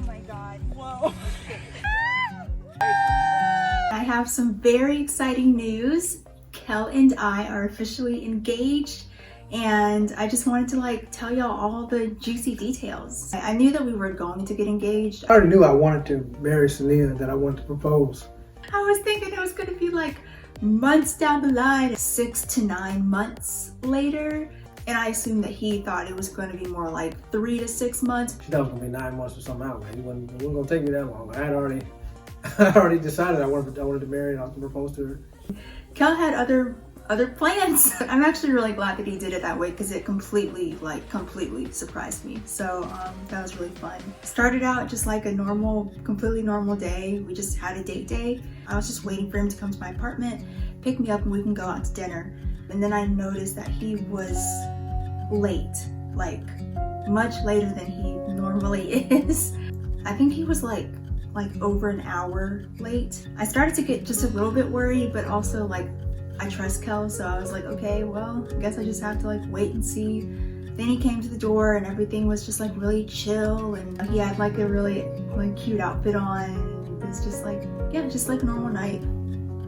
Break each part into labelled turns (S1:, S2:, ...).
S1: my God. Whoa.
S2: I have some very exciting news. Kel and I are officially engaged, and I just wanted to tell y'all all the juicy details. I knew that we were going to get engaged.
S3: I already knew I wanted to marry Sania, that I wanted to propose.
S2: I was thinking it was going to be months down the line, 6 to 9 months later. And I assumed that he thought it was going to be more like 3 to 6 months.
S3: She thought it was going to be 9 months or something out, man. It wasn't going to take me that long. I already decided I wanted to marry and I was going to propose to her.
S2: Kel had other plans. I'm actually really glad that he did it that way because it completely surprised me. So that was really fun. Started out just like a completely normal day. We just had a date day. I was just waiting for him to come to my apartment, pick me up, and we can go out to dinner. And then I noticed that he was late, much later than he normally is. I think he was like over an hour late. I started to get just a little bit worried, but also I trust Kel, so I was like, okay, well, I guess I just have to wait and see. Then he came to the door and everything was just really chill, and he had a really cute outfit on. It was just just like a normal night.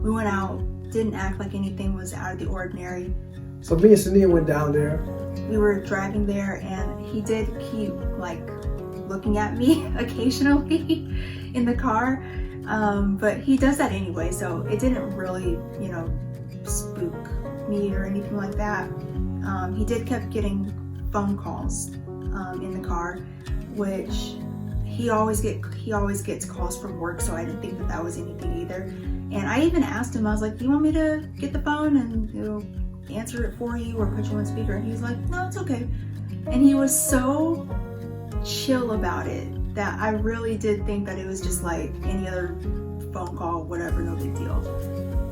S2: We went out, didn't act like anything was out of the ordinary.
S3: So me and Sania went down there.
S2: We were driving there and he did keep looking at me occasionally in the car, but he does that anyway, so it didn't really, spook me or anything like that. He did kept getting phone calls in the car, which he always gets calls from work, so I didn't think that was anything either. And I even asked him, I was like, do you want me to get the phone and answer it for you or put you on speaker? And he's like, no, it's okay. And he was so chill about it that I really did think that it was just like any other phone call, whatever, no big deal.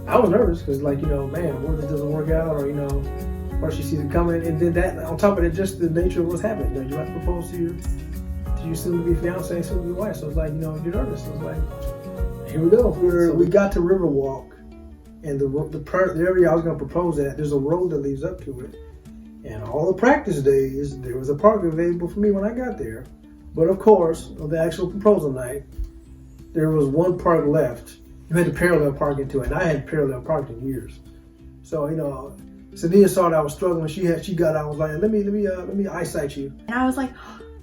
S3: I was nervous because man, what if this doesn't work out, or she sees it coming, and then that on top of it, just the nature of what's happening. You have to propose to your soon-to-be fiancé and soon-to-be wife. So it's you're nervous. So it's here we go. We got to Riverwalk, and the area I was going to propose at, there's a road that leads up to it. And all the practice days, there was a park available for me when I got there. But of course, on the actual proposal night, there was one park left. You had to parallel park into it, and I hadn't parallel parked in years. So, Sania saw that I was struggling. She got out. I was like, let me eyesight you.
S2: And I was like,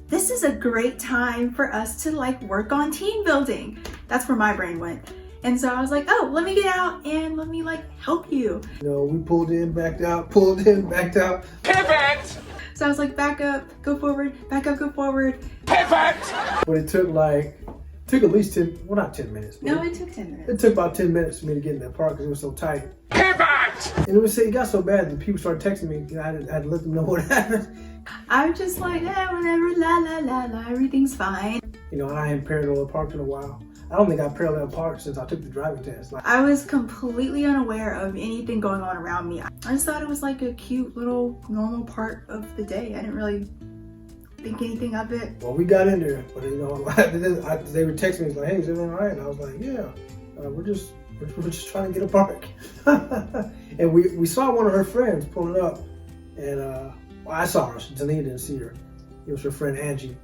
S2: this is a great time for us to work on team building. That's where my brain went. And so I was like, oh, let me get out and let me help you.
S3: We pulled in, backed out, pulled in, backed out.
S1: Pivot!
S2: So I was like, back up, go forward, back up, go forward.
S1: Pivot!
S3: But it took at least 10, well, not 10 minutes.
S2: No, it took 10 minutes.
S3: It took about 10 minutes for me to get in that park because it was so tight.
S1: Pivot!
S3: And it got so bad that people started texting me. I had to let them know what happened.
S2: I'm just whatever, la la la la, everything's fine.
S3: I hadn't parallel parked in a while. I don't think I parallel parked since I took the driving test.
S2: I was completely unaware of anything going on around me. I just thought it was a cute little normal part of the day. I didn't really think anything of it.
S3: Well, we got in there, but they would text me hey, is everything all right? And I was like, yeah, we're just trying to get a park. And we saw one of her friends pulling up, and I saw her. Sania didn't see her. It was her friend Angie.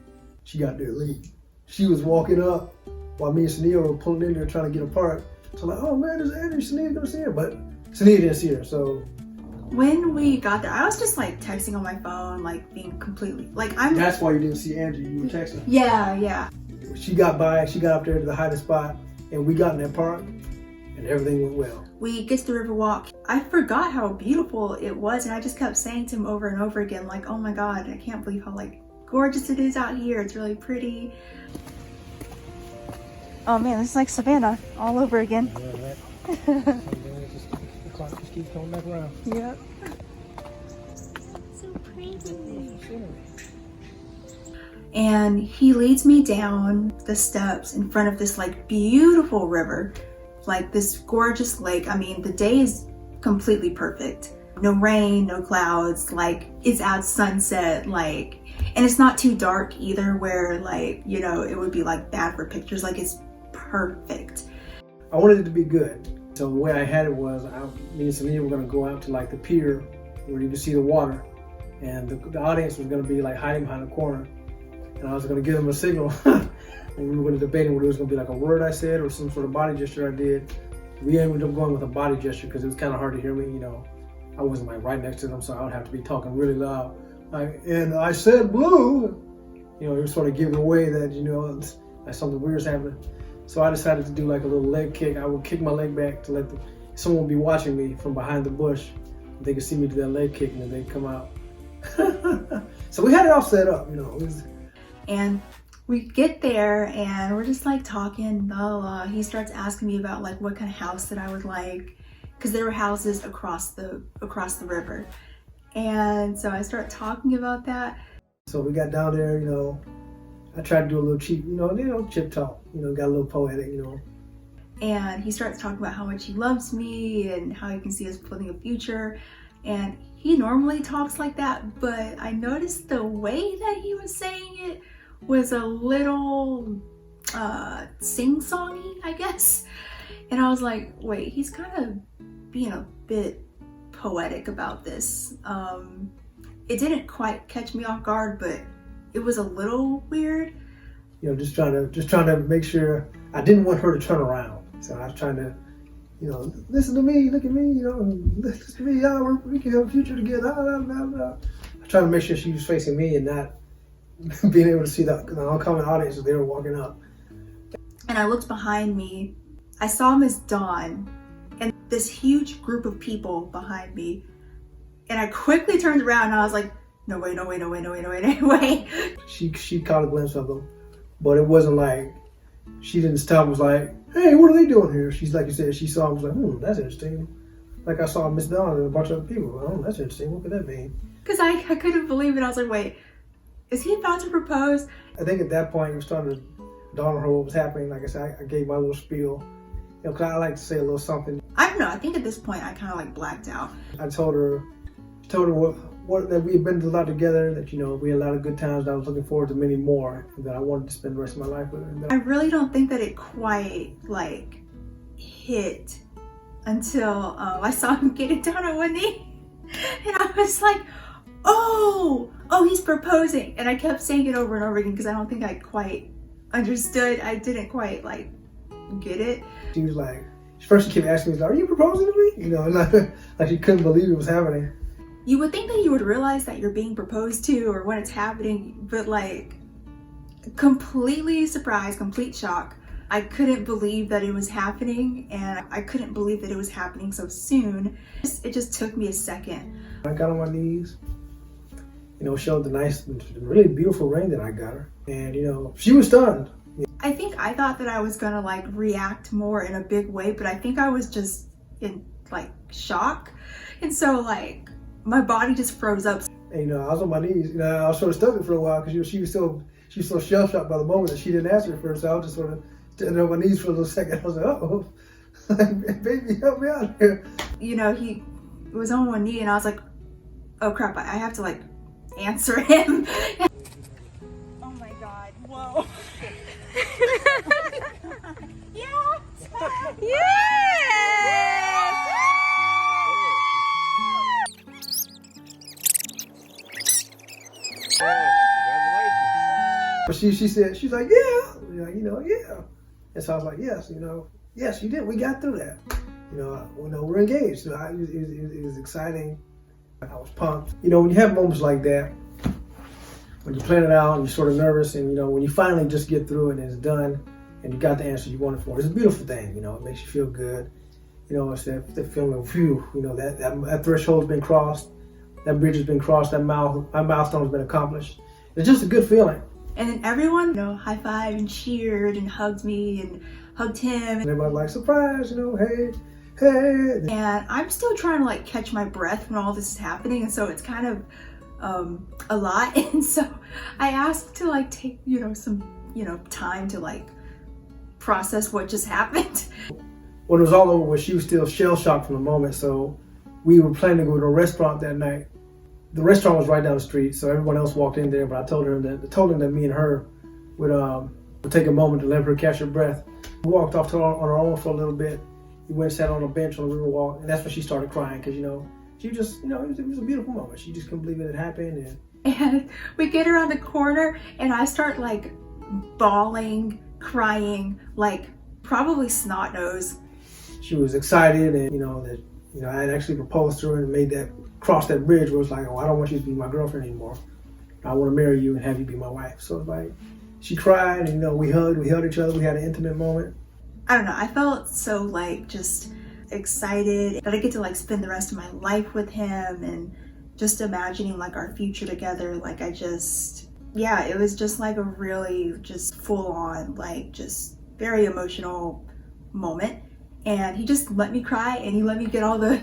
S3: She got there late. She was walking up while me and Sania were pulling in there trying to get a park. So I'm like, oh man, there's Angie. Sania's gonna see her, but Sania didn't see her. So
S2: when we got there, I was just texting on my phone, being completely I'm.
S3: That's why you didn't see Angie. You were texting.
S2: Yeah.
S3: She got by. She got up there to the highest spot, and we got in that park, and everything went well.
S2: We get to the Riverwalk. I forgot how beautiful it was, and I just kept saying to him over and over again, oh my God, I can't believe how gorgeous it is out here. It's really pretty. Oh man, this is like Savannah all over again.
S3: Yeah, right. The clock just keeps coming back around.
S2: Yep.
S1: So pretty.
S2: And he leads me down the steps in front of this beautiful river, this gorgeous lake. I mean, the day is completely perfect. No rain, no clouds, it's at sunset, and it's not too dark either where it would be bad for pictures. It's perfect.
S3: I wanted it to be good. So the way I had it was, me and Sania were going to go out to the pier where you can see the water, and the audience was going to be hiding behind a corner. and I was going to give him a signal. And we were going to debating whether it was going to be like a word I said or some sort of body gesture I did. We ended up going with a body gesture because it was kind of hard to hear me. You know, I wasn't like right next to them, so I would have to be talking really loud. And I said blue. You know, it was sort of giving away that, you know, like something weird's happening. So I decided to do like a little leg kick. I would kick my leg back to let someone be watching me from behind the bush. They could see me do that leg kick and then they'd come out. So we had it all set up, you know.
S2: And we get there and we're just like talking, blah, blah. He starts asking me about like what kind of house that I would like, because there were houses across the river. And so I start talking about that.
S3: So we got down there, you know, I tried to do a little cheap, you know, chip talk, you know, got a little poetic, you know.
S2: And he starts talking about how much he loves me and how he can see us building a future. And he normally talks like that, but I noticed the way that he was saying it was a little sing-songy, I guess. And I was like, wait, he's kind of being a bit poetic about this. It didn't quite catch me off guard, but it was a little weird.
S3: You know, just trying to make sure I didn't want her to turn around. So I was trying to, you know, listen to me, look at me, you know, listen to me, yeah, we can have a future together. I was trying to make sure she was facing me and not being able to see the oncoming audience as they were walking up.
S2: And I looked behind me. I saw Miss Dawn and this huge group of people behind me. And I quickly turned around and I was like, no way.
S3: She caught a glimpse of them, but it wasn't like, she didn't stop and was like, hey, what are they doing here? She's like you said, she saw him, was like, that's interesting. Like I saw Miss Dawn and a bunch of other people. Oh, that's interesting. What could that mean?
S2: Because I couldn't believe it. I was like, wait, is he about to propose?
S3: I think at that point it was starting to dawn on her what was happening. Like I said, I gave my little spiel. You know, cause I like to say a little something.
S2: I don't know. I think at this point I kind of like blacked out.
S3: I told her what that we had been through a lot together, that, you know, we had a lot of good times, that I was looking forward to many more, and that I wanted to spend the rest of my life with her.
S2: I really don't think that it quite like hit until I saw him getting down on one knee. And I was like, oh, he's proposing. And I kept saying it over and over again because I don't think I quite understood. I didn't quite like get it.
S3: She was like, first she kept asking me, like, are you proposing to me? You know, and like she couldn't believe it was happening.
S2: You would think that you would realize that you're being proposed to or when it's happening, but like completely surprised, complete shock. I couldn't believe that it was happening, and I couldn't believe that it was happening so soon. It just took me a second.
S3: I got on my knees, you know, showed the nice, really beautiful ring that I got her. And, you know, she was stunned.
S2: I think I thought that I was gonna like react more in a big way, but I think I was just in like shock. And so like, my body just froze up.
S3: And, you know, I was on my knees. You know, I was sort of stuck for a while because she was so shell-shocked by the moment that she didn't answer at first. So I was just sort of standing on my knees for a little second. I was like, oh, like, baby, help me out here.
S2: You know, he was on one knee and I was like, oh crap, I have to like answer him. Oh my God, whoa. Yes! Yes!
S3: But she said, she's like, yeah, you know, yeah. And so I was like, yes, you know, yes, you did. We got through that. You know, we're engaged. So it was exciting. I was pumped. You know, when you have moments like that, when you plan it out and you're sort of nervous, and, you know, when you finally just get through it and it's done and you got the answer you wanted for it, it's a beautiful thing. You know, it makes you feel good. You know, it's that feeling of, phew, you know, that threshold's been crossed. That bridge has been crossed. That milestone has been accomplished. It's just a good feeling.
S2: And then everyone, you know, high-fived and cheered and hugged me and hugged him.
S3: And everybody's like, surprise, you know, hey.
S2: And I'm still trying to like catch my breath when all this is happening. And so it's kind of a lot. And so I asked to like take, you know, some, you know, time to like process what just happened.
S3: When it was all over with, she was still shell-shocked from the moment. So we were planning to go to a restaurant that night. The restaurant was right down the street, so everyone else walked in there, but I told him that me and her would take a moment to let her catch her breath. We walked off on our own for a little bit. We went and sat on a bench on the riverwalk, and that's when she started crying, because, you know, she just, you know, it was a beautiful moment. She just couldn't believe it had happened, and
S2: And we get around the corner and I start like bawling, crying, like probably snot nose.
S3: She was excited, and that I had actually proposed to her and made that cross that bridge where it's like, oh, I don't want you to be my girlfriend anymore. I want to marry you and have you be my wife. So it's like, she cried, and we held each other, we had an intimate moment.
S2: I don't know, I felt so like just excited that I get to like spend the rest of my life with him, and just imagining like our future together. Like it was just like a really just full on, like just very emotional moment. And he just let me cry, and he let me get all the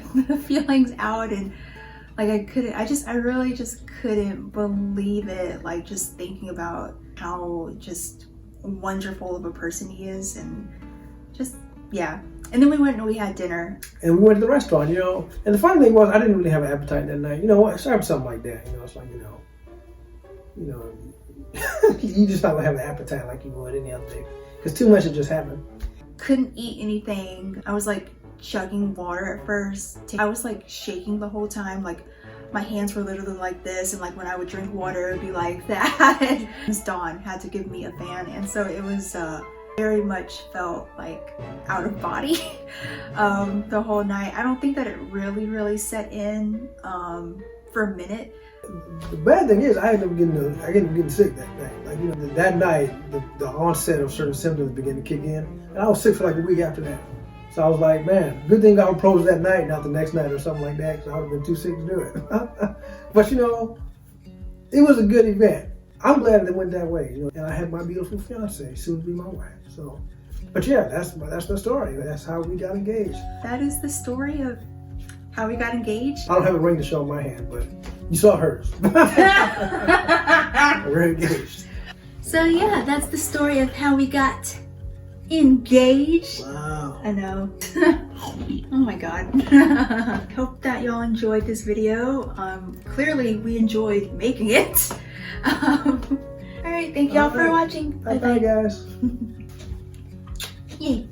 S2: feelings out, and like I really just couldn't believe it, like just thinking about how just wonderful of a person he is, and just, yeah. And then we went and we had dinner. And we
S3: went to the restaurant, and the funny thing was I didn't really have an appetite that night. I have something like that, it's like, you just not have an appetite like you would any other day, because too much had just happened.
S2: Couldn't eat anything. I was like chugging water at first. I was like shaking the whole time. Like my hands were literally like this, and like when I would drink water, it would be like that. Dawn had to give me a fan, and so it was very much felt like out of body the whole night. I don't think that it really set in for a minute.
S3: The bad thing is I ended up getting sick that night. Like, that night, the onset of certain symptoms began to kick in, and I was sick for like a week after that. So I was like, man, good thing I proposed that night, not the next night or something like that, because I would have been too sick to do it. But it was a good event. I'm glad it went that way, and I had my beautiful fiance, soon to be my wife. So, but yeah, that's the story. That's how we got engaged.
S2: That is the story of how we got engaged.
S3: I don't have a ring to show on my hand, but you saw hers. We're engaged.
S2: So yeah, that's the story of how we got engaged.
S3: Wow.
S2: I know. Oh my god. Hope that y'all enjoyed this video. Clearly we enjoyed making it. Alright, thank y'all for watching.
S3: Bye guys.
S2: Yay.